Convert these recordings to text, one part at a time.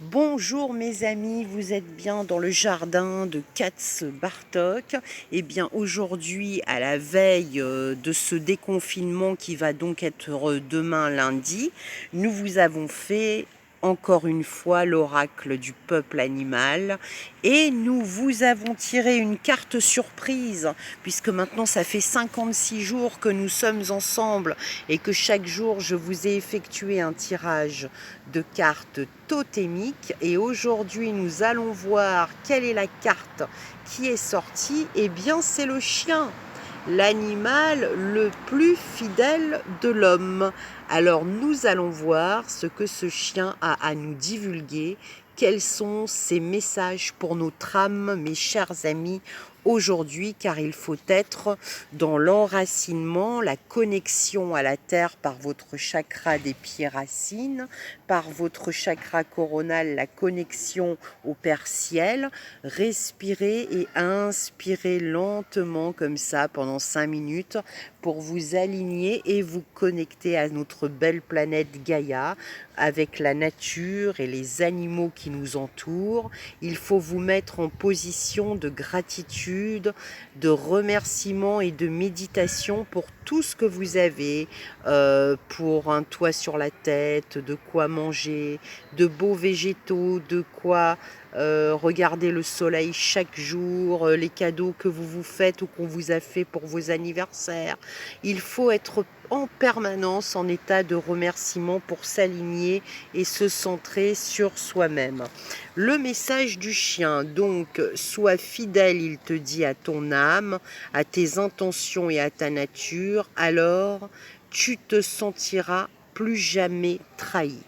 Bonjour mes amis, vous êtes bien dans le jardin de Katz Bartok. Eh bien aujourd'hui, à la veille de ce déconfinement qui va donc être demain lundi, nous vous avons fait encore une fois l'oracle du peuple animal et nous vous avons tiré une carte surprise puisque maintenant ça fait 56 jours que nous sommes ensemble et que chaque jour je vous ai effectué un tirage de cartes totémiques et aujourd'hui nous allons voir quelle est la carte qui est sortie. Eh bien c'est le chien, l'animal le plus fidèle de l'homme. Alors nous allons voir ce que ce chien a à nous divulguer, quels sont ses messages pour notre âme, mes chers amis, aujourd'hui, car il faut être dans l'enracinement, la connexion à la terre par votre chakra des pieds racines, par votre chakra coronal, la connexion au Père Ciel. Respirez et inspirez lentement comme ça pendant 5 minutes pour vous aligner et vous connecter à notre belle planète Gaïa avec la nature et les animaux qui nous entourent. Il faut vous mettre en position de gratitude, de remerciement et de méditation pour tout ce que vous avez, pour un toit sur la tête, de quoi manger, de beaux végétaux, de quoi regarder le soleil chaque jour, les cadeaux que vous vous faites ou qu'on vous a fait pour vos anniversaires. Il faut être en permanence en état de remerciement pour s'aligner et se centrer sur soi-même. Le message du chien, donc, sois fidèle, il te dit, à ton âme, à tes intentions et à ta nature, alors tu te sentiras plus jamais trahi.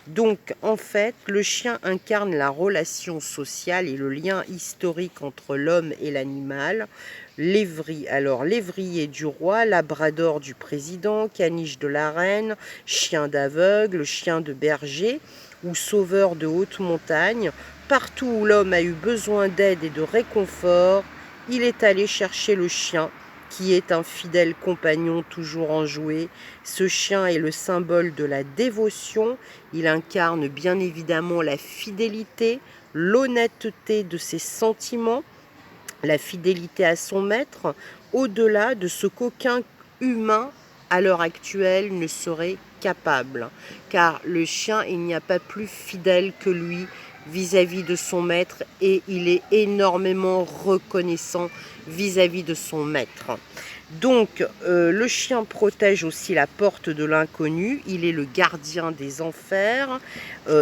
Donc, en fait, le chien incarne la relation sociale et le lien historique entre l'homme et l'animal. Lévrier du roi, labrador du président, caniche de la reine, chien d'aveugle, chien de berger ou sauveur de haute montagne, partout où l'homme a eu besoin d'aide et de réconfort, il est allé chercher le chien, qui est un fidèle compagnon toujours enjoué. Ce chien est le symbole de la dévotion. Il incarne bien évidemment la fidélité, l'honnêteté de ses sentiments, la fidélité à son maître, au-delà de ce qu'aucun humain à l'heure actuelle ne serait capable. Car le chien, il n'y a pas plus fidèle que lui vis-à-vis de son maître et il est énormément reconnaissant vis-à-vis de son maître. Donc, le chien protège aussi la porte de l'inconnu. Il est le gardien des enfers.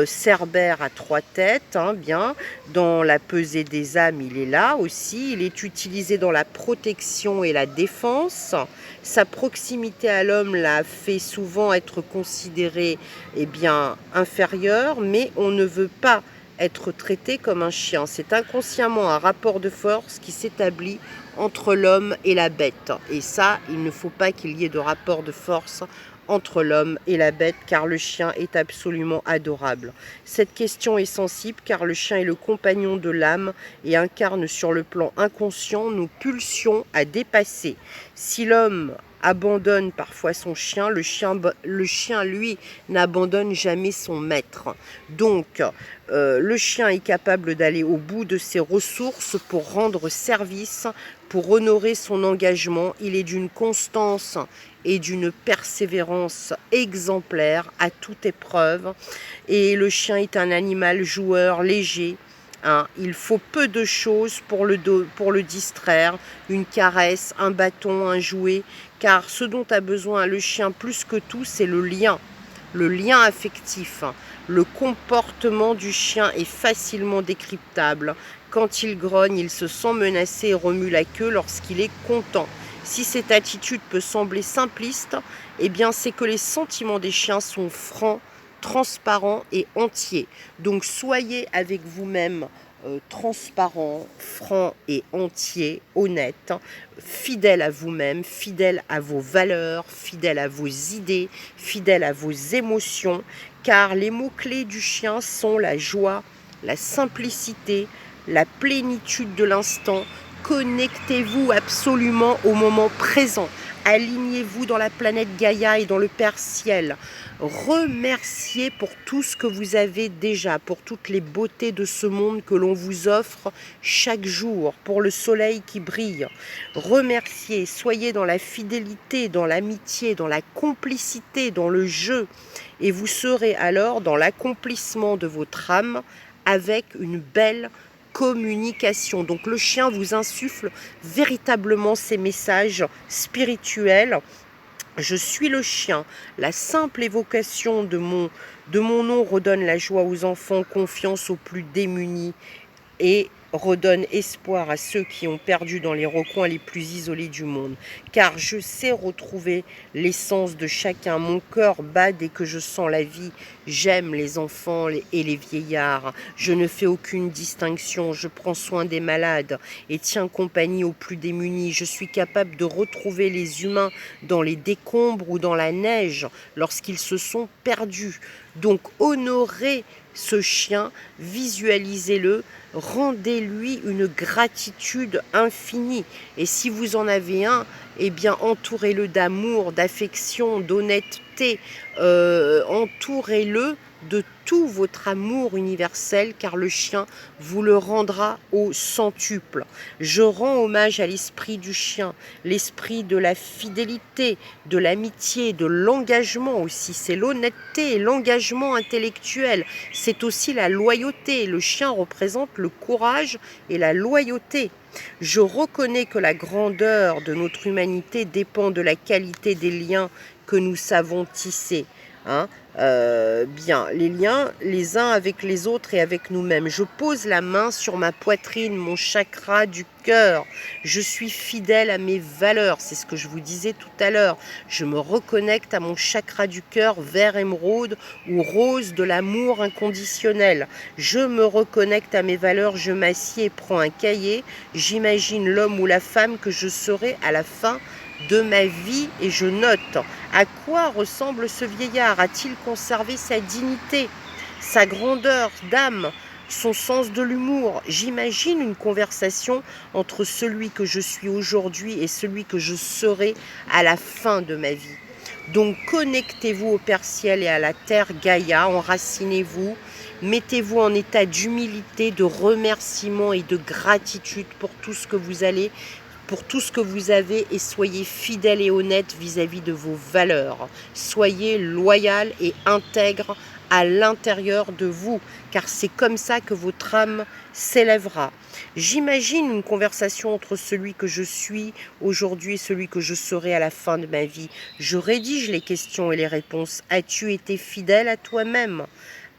Cerbère à 3 têtes, hein, bien. Dans la pesée des âmes, il est là aussi. Il est utilisé dans la protection et la défense. Sa proximité à l'homme l'a fait souvent être considéré, eh bien, inférieur, mais on ne veut pas être traité comme un chien. C'est inconsciemment un rapport de force qui s'établit entre l'homme et la bête. Et ça, il ne faut pas qu'il y ait de rapport de force entre l'homme et la bête, car le chien est absolument adorable. Cette question est sensible, car le chien est le compagnon de l'âme et incarne sur le plan inconscient nos pulsions à dépasser. Si l'homme abandonne parfois son chien, le chien lui, n'abandonne jamais son maître. Donc, le chien est capable d'aller au bout de ses ressources pour rendre service, pour honorer son engagement. Il est d'une constance et d'une persévérance exemplaire à toute épreuve. Et le chien est un animal joueur, léger. Hein. Il faut peu de choses pour le distraire, une caresse, un bâton, un jouet, car ce dont a besoin le chien plus que tout, c'est le lien affectif. Le comportement du chien est facilement décryptable. Quand il grogne, il se sent menacé et remue la queue lorsqu'il est content. Si cette attitude peut sembler simpliste, eh bien c'est que les sentiments des chiens sont francs, transparents et entiers. Donc soyez avec vous-même transparent, franc et entier, honnête, fidèle à vous-même, fidèle à vos valeurs, fidèle à vos idées, fidèle à vos émotions, car les mots-clés du chien sont la joie, la simplicité, la plénitude de l'instant, connectez-vous absolument au moment présent. Alignez-vous dans la planète Gaïa et dans le Père Ciel. Remerciez pour tout ce que vous avez déjà, pour toutes les beautés de ce monde que l'on vous offre chaque jour, pour le soleil qui brille. Remerciez, soyez dans la fidélité, dans l'amitié, dans la complicité, dans le jeu. Et vous serez alors dans l'accomplissement de votre âme avec une belle communication. Donc le chien vous insuffle véritablement ces messages spirituels. Je suis le chien. La simple évocation de mon nom redonne la joie aux enfants, confiance aux plus démunis et redonne espoir à ceux qui ont perdu dans les recoins les plus isolés du monde. Car je sais retrouver l'essence de chacun. Mon cœur bat dès que je sens la vie. J'aime les enfants et les vieillards. Je ne fais aucune distinction. Je prends soin des malades et tiens compagnie aux plus démunis. Je suis capable de retrouver les humains dans les décombres ou dans la neige lorsqu'ils se sont perdus. Donc honorez ce chien, visualisez-le, rendez-lui une gratitude infinie. Et si vous en avez un, eh bien entourez-le d'amour, d'affection, d'honnêteté, entourez-le de tout votre amour universel, car le chien vous le rendra au centuple. Je rends hommage à l'esprit du chien, l'esprit de la fidélité, de l'amitié, de l'engagement aussi. C'est l'honnêteté et l'engagement intellectuel. C'est aussi la loyauté. Le chien représente le courage et la loyauté. Je reconnais que la grandeur de notre humanité dépend de la qualité des liens que nous savons tisser. Bien, les liens les uns avec les autres et avec nous-mêmes. Je pose la main sur ma poitrine, mon chakra du cœur. Je suis fidèle à mes valeurs, c'est ce que je vous disais tout à l'heure. Je me reconnecte à mon chakra du cœur, vert émeraude ou rose de l'amour inconditionnel. Je me reconnecte à mes valeurs, je m'assieds et prends un cahier. J'imagine l'homme ou la femme que je serai à la fin de ma vie et je note. À quoi ressemble ce vieillard? A-t-il conservé sa dignité, sa grandeur d'âme, son sens de l'humour? J'imagine une conversation entre celui que je suis aujourd'hui et celui que je serai à la fin de ma vie. Donc connectez-vous au Père Ciel et à la Terre Gaïa, enracinez-vous, mettez-vous en état d'humilité, de remerciement et de gratitude pour tout ce que vous allez pour tout ce que vous avez et soyez fidèle et honnête vis-à-vis de vos valeurs. Soyez loyal et intègre à l'intérieur de vous, car c'est comme ça que votre âme s'élèvera. J'imagine une conversation entre celui que je suis aujourd'hui et celui que je serai à la fin de ma vie. Je rédige les questions et les réponses. As-tu été fidèle à toi-même ?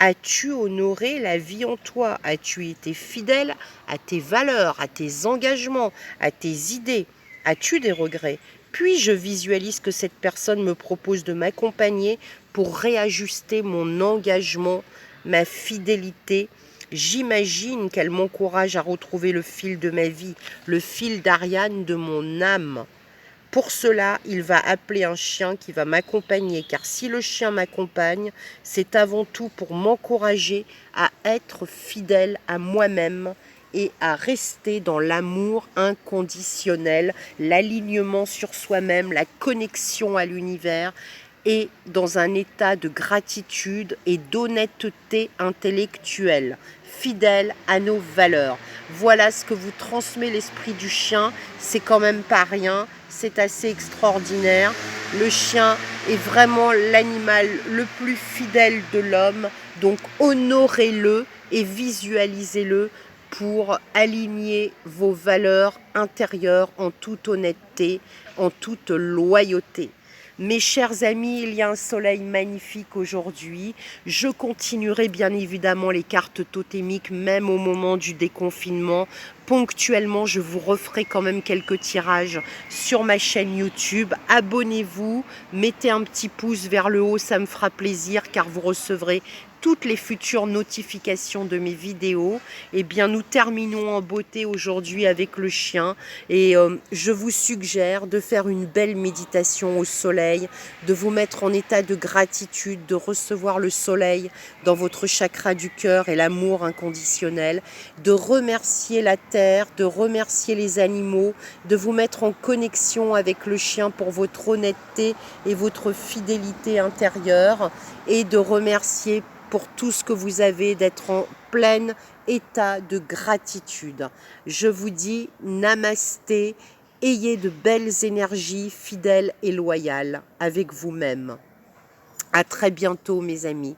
As-tu honoré la vie en toi? As-tu été fidèle à tes valeurs, à tes engagements, à tes idées? As-tu des regrets? Puis je visualise que cette personne me propose de m'accompagner pour réajuster mon engagement, ma fidélité. J'imagine qu'elle m'encourage à retrouver le fil de ma vie, le fil d'Ariane de mon âme. Pour cela, il va appeler un chien qui va m'accompagner, car si le chien m'accompagne, c'est avant tout pour m'encourager à être fidèle à moi-même et à rester dans l'amour inconditionnel, l'alignement sur soi-même, la connexion à l'univers et dans un état de gratitude et d'honnêteté intellectuelle, fidèle à nos valeurs. Voilà ce que vous transmet l'esprit du chien, c'est quand même pas rien, c'est assez extraordinaire. Le chien est vraiment l'animal le plus fidèle de l'homme, donc honorez-le et visualisez-le pour aligner vos valeurs intérieures en toute honnêteté, en toute loyauté. Mes chers amis, il y a un soleil magnifique aujourd'hui. Je continuerai bien évidemment les cartes totémiques, même au moment du déconfinement. Ponctuellement, je vous referai quand même quelques tirages sur ma chaîne YouTube. Abonnez-vous, mettez un petit pouce vers le haut, ça me fera plaisir car vous recevrez toutes les futures notifications de mes vidéos. Eh bien, nous terminons en beauté aujourd'hui avec le chien et je vous suggère de faire une belle méditation au soleil, de vous mettre en état de gratitude, de recevoir le soleil dans votre chakra du cœur et l'amour inconditionnel, de remercier la terre, de remercier les animaux, de vous mettre en connexion avec le chien pour votre honnêteté et votre fidélité intérieure et de remercier pour tout ce que vous avez, d'être en plein état de gratitude. Je vous dis namasté, ayez de belles énergies fidèles et loyales avec vous-même. À très bientôt mes amis.